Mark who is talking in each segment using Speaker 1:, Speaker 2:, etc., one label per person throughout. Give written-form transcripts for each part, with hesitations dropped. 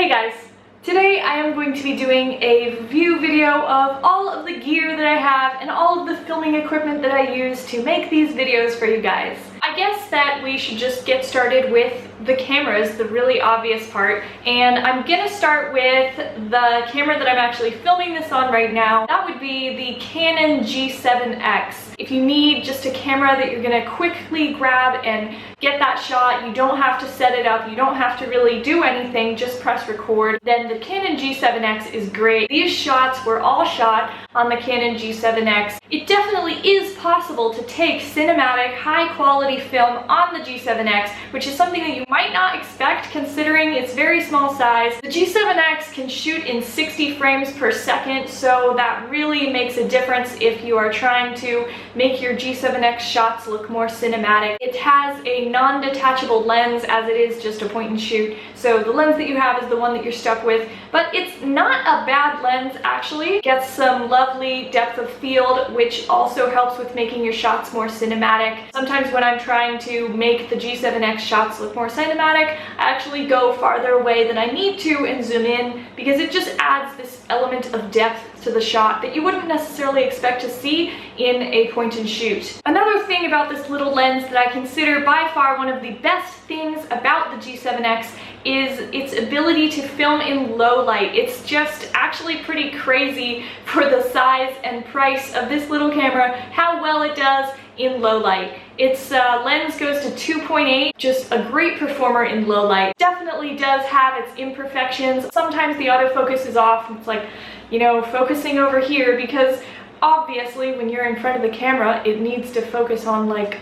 Speaker 1: Hey guys, today I am going to be doing a review video of all of the gear that I have and all of the filming equipment that I use to make these videos for you guys. I guess that we should just get started with the cameras, the really obvious part, and I'm gonna start with the camera that I'm actually filming this on right now. That would be the Canon G7X. If you need just a camera that you're gonna quickly grab and get that shot, you don't have to set it up, you don't have to really do anything, just press record, then the Canon G7X is great. These shots were all shot on the Canon G7X. It definitely is possible to take cinematic, high quality film on the G7X, which is something that you might not expect considering its very small size. The G7X can shoot in 60 frames per second, so that really makes a difference if you are trying to make your G7X shots look more cinematic. It has a non-detachable lens as it is just a point and shoot, so the lens that you have is the one that you're stuck with, but it's not a bad lens actually. It gets some lovely depth of field, which also helps with making your shots more cinematic. Sometimes when I'm trying to make the G7X shots look more cinematic, I actually go farther away than I need to and zoom in because it just adds this element of depth to the shot that you wouldn't necessarily expect to see in a point and shoot. Another thing about this little lens that I consider by far one of the best things about the G7X is its ability to film in low light. It's just actually pretty crazy for the size and price of this little camera, how well it does in low light. Its lens goes to 2.8, just a great performer in low light. Definitely does have its imperfections. Sometimes the autofocus is off. It's like, you know, focusing over here because obviously when you're in front of the camera, it needs to focus on like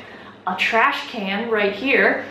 Speaker 1: a trash can right here.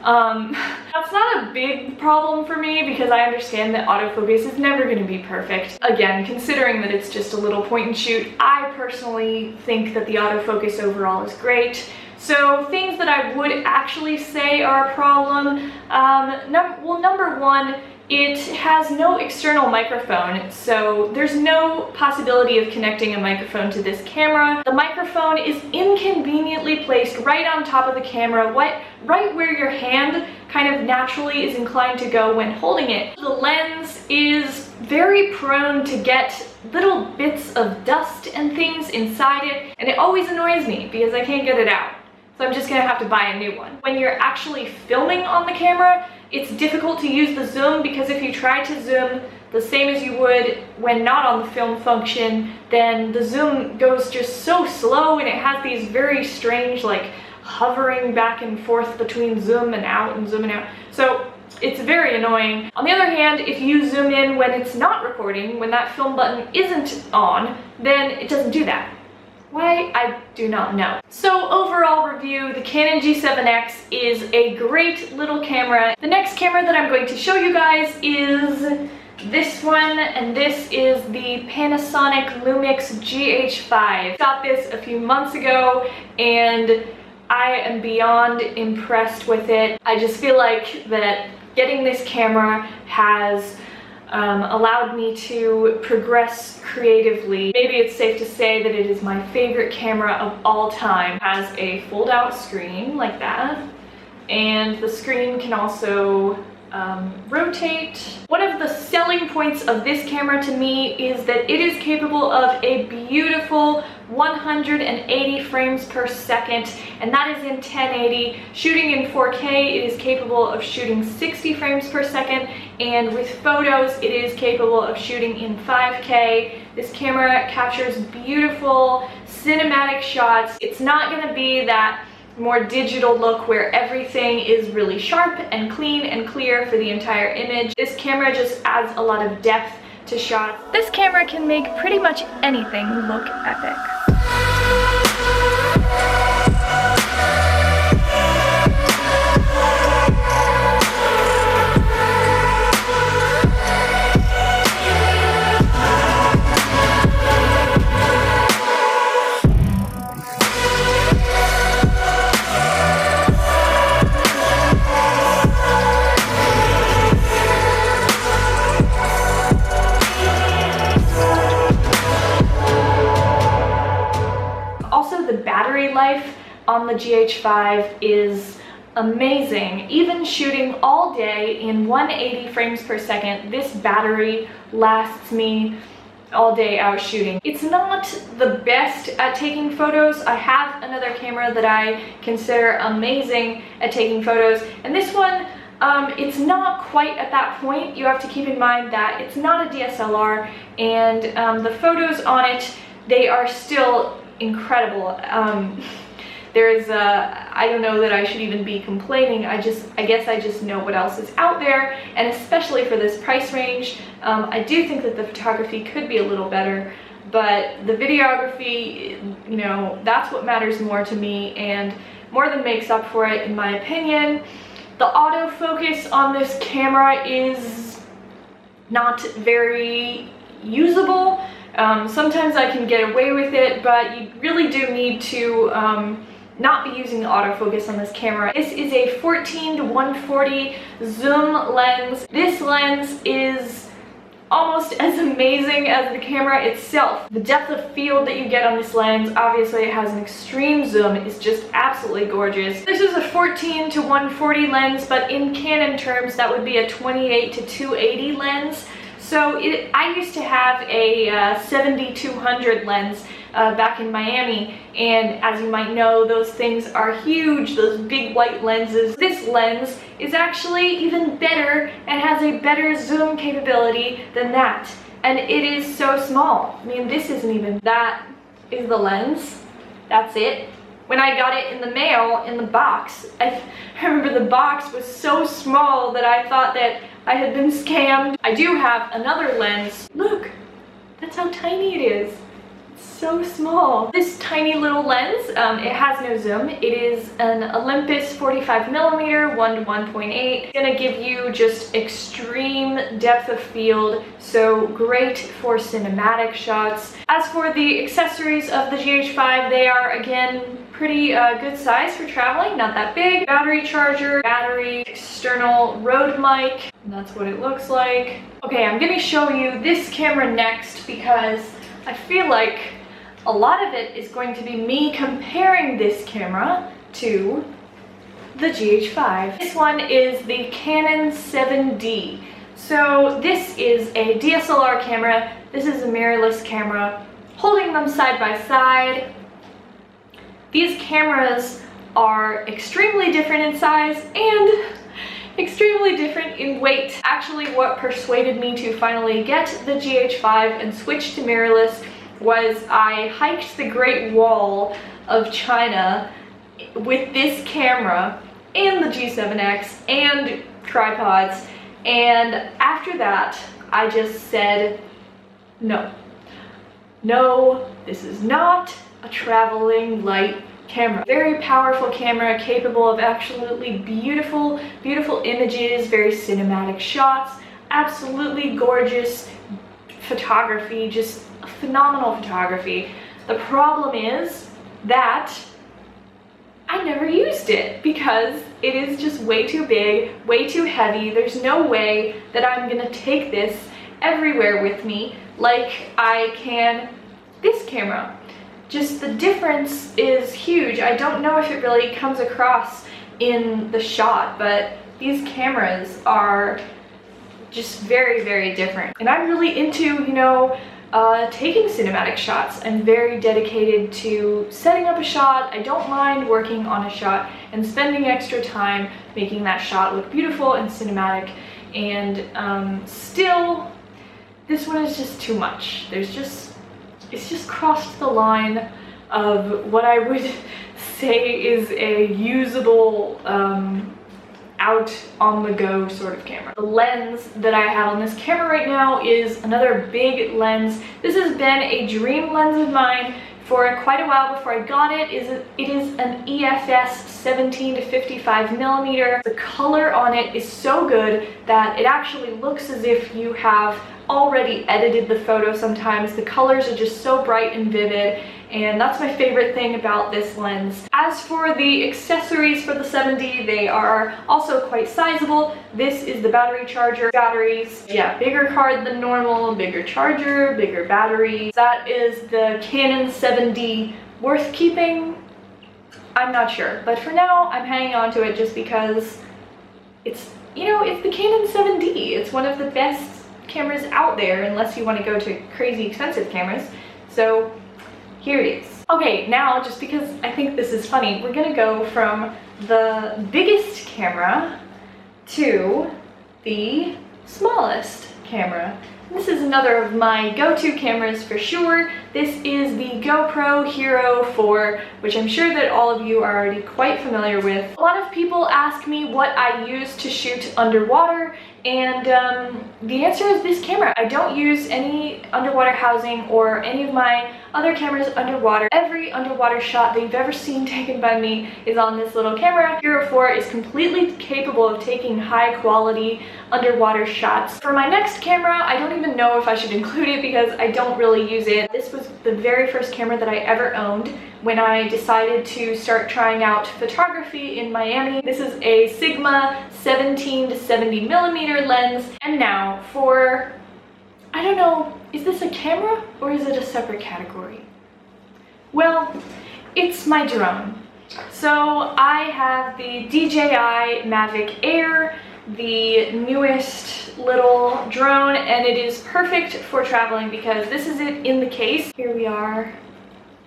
Speaker 1: That's not a big problem for me because I understand that autofocus is never going to be perfect. Again, considering that it's just a little point and shoot, I personally think that the autofocus overall is great. So things that I would actually say are a problem, number one, it has no external microphone, so there's no possibility of connecting a microphone to this camera. The microphone is inconveniently placed right on top of the camera, right where your hand kind of naturally is inclined to go when holding it. The lens is very prone to get little bits of dust and things inside it, and it always annoys me because I can't get it out. So I'm just gonna have to buy a new one. When you're actually filming on the camera, it's difficult to use the zoom because if you try to zoom the same as you would when not on the film function, then the zoom goes just so slow and it has these very strange like hovering back and forth between zoom and out and zoom and out. So it's very annoying. On the other hand, if you zoom in when it's not recording, when that film button isn't on, then it doesn't do that. Why? I do not know. So overall review, the Canon G7X is a great little camera. The next camera that I'm going to show you guys is this one, and this is the Panasonic Lumix GH5. I got this a few months ago and I am beyond impressed with it. I just feel like that getting this camera has allowed me to progress creatively. Maybe it's safe to say that it is my favorite camera of all time. It has a fold-out screen like that, and the screen can also rotate. One of the selling points of this camera to me is that it is capable of a beautiful 180 frames per second, and that is in 1080. Shooting in 4K, it is capable of shooting 60 frames per second, and with photos, it is capable of shooting in 5K. This camera captures beautiful cinematic shots. It's not going to be that more digital look where everything is really sharp and clean and clear for the entire image. This camera just adds a lot of depth to shots. This camera can make pretty much anything look epic. Life on the GH5 is amazing. Even shooting all day in 180 frames per second, this battery lasts me all day out shooting. It's not the best at taking photos. I have another camera that I consider amazing at taking photos, and this one, it's not quite at that point. You have to keep in mind that it's not a DSLR, and the photos on it, they are still incredible. I don't know that I should even be complaining. I guess I just know what else is out there, and especially for this price range, I do think that the photography could be a little better, but the videography, you know, that's what matters more to me, and more than makes up for it, in my opinion. The autofocus on this camera is not very usable. Sometimes I can get away with it, but you really do need to not be using autofocus on this camera. This is a 14 to 140 zoom lens. This lens is almost as amazing as the camera itself. The depth of field that you get on this lens, obviously it has an extreme zoom, is just absolutely gorgeous. This is a 14 to 140 lens, but in Canon terms that would be a 28 to 280 lens. So I used to have a 70-200 lens back in Miami, and as you might know, those things are huge, those big white lenses. This lens is actually even better and has a better zoom capability than that, and it is so small. I mean, this isn't even, that is the lens, that's it. When I got it in the mail, in the box, I remember the box was so small that I thought that I had been scammed. I do have another lens. Look, that's how tiny it is. It's so small. This tiny little lens, it has no zoom. It is an Olympus 45mm 1 to 1.8. It's gonna give you just extreme depth of field, so great for cinematic shots. As for the accessories of the GH5, they are again pretty good size for traveling, not that big. Battery charger, battery, external Rode mic, and that's what it looks like. Okay, I'm gonna show you this camera next because I feel like a lot of it is going to be me comparing this camera to the GH5. This one is the Canon 7D. So this is a DSLR camera, this is a mirrorless camera. Holding them side by side, these cameras are extremely different in size and extremely different in weight. Actually, what persuaded me to finally get the GH5 and switch to mirrorless was I hiked the Great Wall of China with this camera and the G7X and tripods, and after that I just said no, this is not a traveling light camera. Very powerful camera, capable of absolutely beautiful images, very cinematic shots, absolutely gorgeous photography, just phenomenal photography. The problem is that I never used it because it is just way too big, way too heavy. There's no way that I'm gonna take this everywhere with me like I can this camera. Just the difference is huge. I don't know if it really comes across in the shot, but these cameras are just very different. And I'm really into, you know, taking cinematic shots. I'm very dedicated to setting up a shot. I don't mind working on a shot and spending extra time making that shot look beautiful and cinematic. And still, this one is just too much. It's just crossed the line of what I would say is a usable out on the go sort of camera. The lens that I have on this camera right now is another big lens. This has been a dream lens of mine for quite a while before I got it. It is an EFS 17 to 55mm. The color on it is so good that it actually looks as if you have already edited the photo sometimes. The colors are just so bright and vivid, and that's my favorite thing about this lens. As for the accessories for the 7D, they are also quite sizable. This is the battery charger. Batteries, yeah, bigger card than normal, bigger charger, bigger battery. That is the Canon 7D. Worth keeping? I'm not sure. But for now, I'm hanging on to it just because it's, you know, it's the Canon 7D. It's one of the best cameras out there, unless you want to go to crazy expensive cameras. So here it is. Okay, now just because I think this is funny, we're gonna go from the biggest camera to the smallest camera. This is another of my go-to cameras for sure. This is the GoPro Hero 4, which I'm sure that all of you are already quite familiar with. A lot of people ask me what I use to shoot underwater, and the answer is this camera. I don't use any underwater housing or any of my other cameras underwater. Every underwater shot that you've ever seen taken by me is on this little camera. Hero 4 is completely capable of taking high quality underwater shots. For my next camera, I don't even know if I should include it because I don't really use it. This was the very first camera that I ever owned when I decided to start trying out photography in Miami. This is a Sigma 17 to 70 millimeter lens. And now for, I don't know, is this a camera or is it a separate category? Well, it's my drone. So I have the DJI Mavic Air, the newest little drone, and it is perfect for traveling because this is it in the case. Here we are,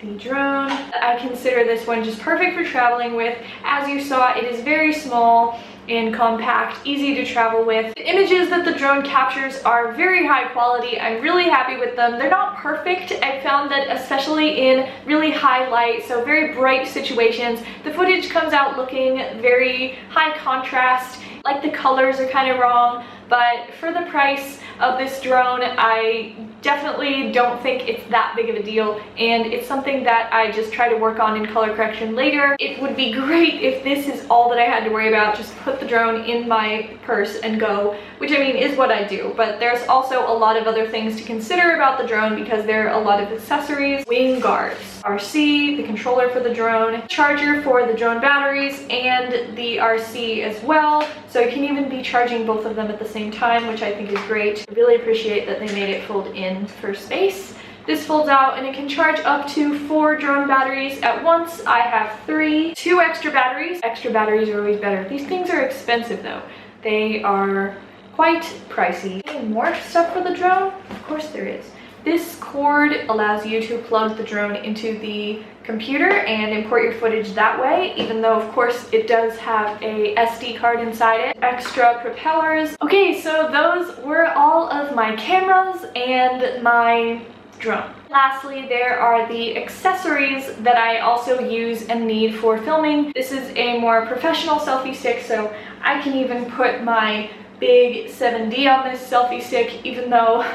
Speaker 1: the drone. I consider this one just perfect for traveling with. As you saw, it is very small and compact, easy to travel with. The images that the drone captures are very high quality. I'm really happy with them. They're not perfect. I found that especially in really high light, so very bright situations, the footage comes out looking very high contrast, like the colors are kind of wrong. But for the price of this drone, I definitely don't think it's that big of a deal, and it's something that I just try to work on in color correction later. It would be great if this is all that I had to worry about, just put the drone in my purse and go, which I mean is what I do, but there's also a lot of other things to consider about the drone because there are a lot of accessories, wing guards, RC, the controller for the drone, charger for the drone batteries, and the RC as well, so you can even be charging both of them at the same time, which I think is great. I really appreciate that they made it fold in for space. This folds out and it can charge up to 4 drone batteries at once. I have 3, 2 extra batteries. Extra batteries are always better. These things are expensive though. They are quite pricey. Any more stuff for the drone? Of course there is. This cord allows you to plug the drone into the computer and import your footage that way, even though of course it does have a SD card inside it. Extra propellers. Okay, so those were all of my cameras and my drone. Lastly, there are the accessories that I also use and need for filming. This is a more professional selfie stick, so I can even put my big 7D on this selfie stick, even though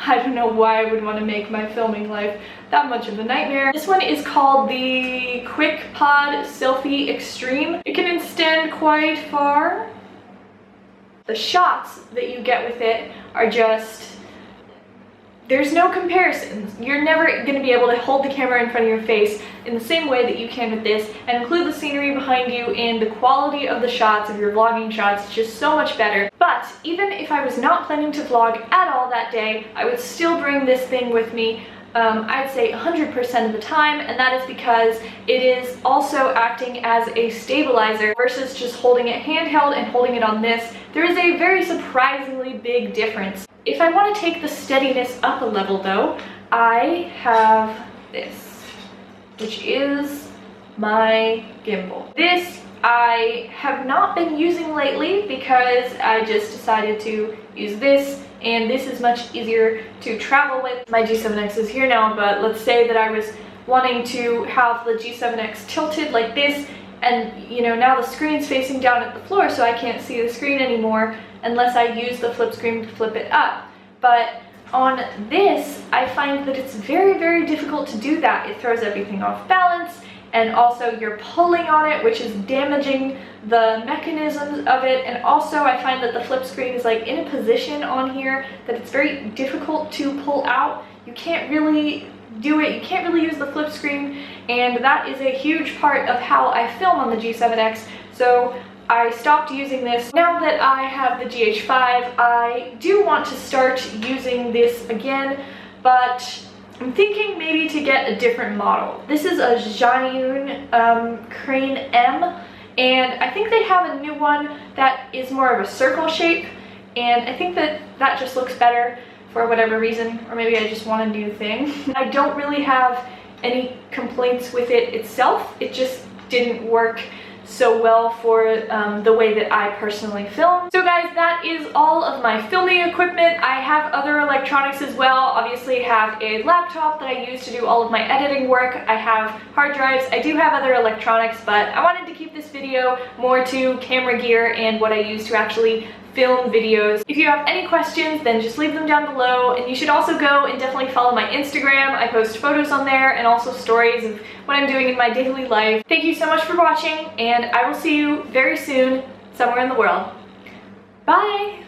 Speaker 1: I don't know why I would want to make my filming life that much of a nightmare. This one is called the Quick Pod Selfie Extreme. It can extend quite far. The shots that you get with it are just, there's no comparisons. You're never going to be able to hold the camera in front of your face in the same way that you can with this and include the scenery behind you, and the quality of the shots, of your vlogging shots, is just so much better. But even if I was not planning to vlog at all that day, I would still bring this thing with me, I'd say 100% of the time, and that is because it is also acting as a stabilizer versus just holding it handheld and holding it on this. There is a very surprisingly big difference. If I want to take the steadiness up a level though, I have this, which is my gimbal. This I have not been using lately because I just decided to use this, and this is much easier to travel with. My G7X is here now, but let's say that I was wanting to have the G7X tilted like this, and you know, now the screen's facing down at the floor, so I can't see the screen anymore unless I use the flip screen to flip it up. But on this, I find that it's very, very difficult to do that. It throws everything off balance, and also you're pulling on it, which is damaging the mechanisms of it. And also I find that the flip screen is like in a position on here that it's very difficult to pull out. You can't really do it, you can't really use the flip screen, and that is a huge part of how I film on the G7X. So I stopped using this. Now that I have the GH5, I do want to start using this again, but I'm thinking maybe to get a different model. This is a Zhiyun Crane M, and I think they have a new one that is more of a circle shape, and I think that that just looks better for whatever reason, or maybe I just want a new thing. I don't really have any complaints with it itself. It just didn't work so well for the way that I personally film. So guys, that is all of my filming equipment. I have other electronics as well. Obviously have a laptop that I use to do all of my editing work. I have hard drives. I do have other electronics, but I wanted to keep this video more to camera gear and what I use to actually film videos. If you have any questions, then just leave them down below, and you should also go and definitely follow my Instagram. I post photos on there and also stories of what I'm doing in my daily life. Thank you so much for watching, and I will see you very soon somewhere in the world. Bye!